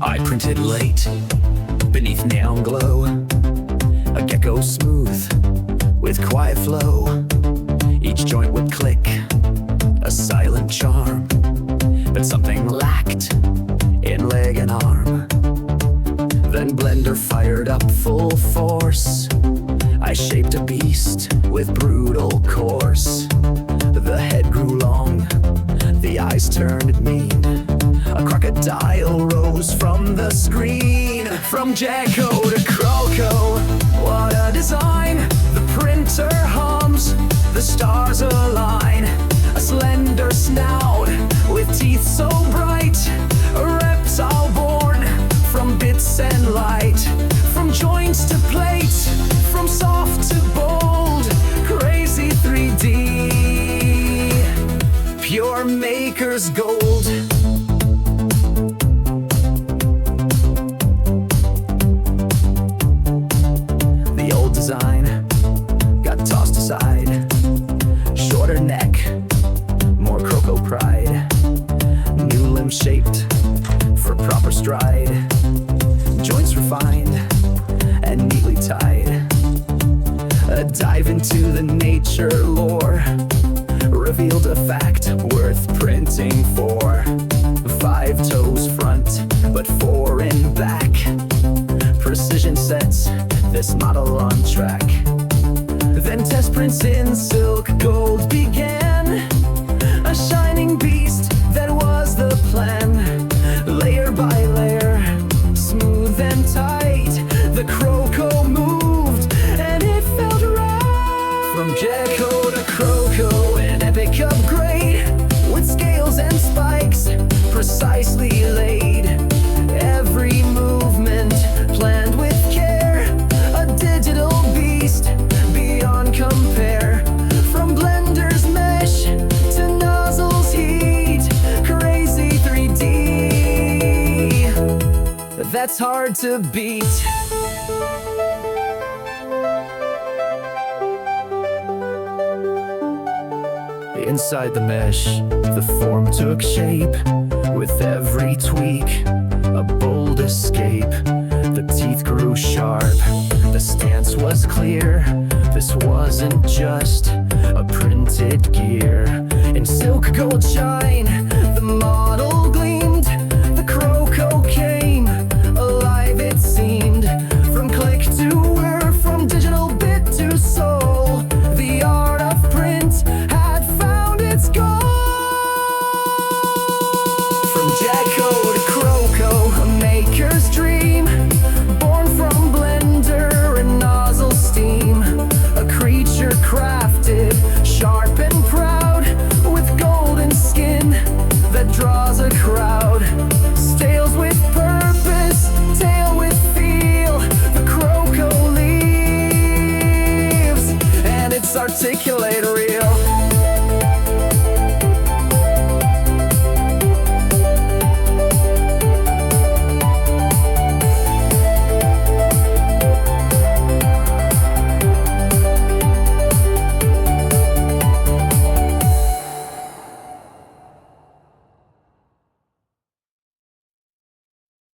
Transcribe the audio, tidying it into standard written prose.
I printed late, beneath neon glow, a gecko smooth, with quiet flow. Each joint would click, a silent charm, but something lacked in leg and arm. Then Blender fired up full force. I shaped a beast with brutal course. The head grew long, the eyes turned mean. A crocodile rose from the screen. From Gecko to Croco, what a design. The printer hums, the stars align. A slender snout with teeth so bright. A reptile born from bits and light. From joints to plate, from soft to bold. Crazy 3D, pure maker's gold. The old design got tossed aside. Shorter neck, more Croco pride. New limb shaped for proper stride. Joints refined and neatly tied. A dive into the nature lore revealed a fact worth printing for. 5 toes front, but 4 in back. Precision sets this model on track. Then test prints in silk gold began. A shining beast, that was the plan. Layer by layer, smooth and tight. The Croco moved, and it felt right. From Gecko to Croco, an epic upgrade. With scales and spikes, precisely laid. Every movement planned with care. A digital beast beyond compare. From Blender's mesh to nozzles heat. Crazy 3D, that's hard to beat. Inside the mesh, the form took shape. With every tweak, a bold escape. The teeth grew sharp, the stance was clear. This wasn't just a printed gear. In silk gold shine,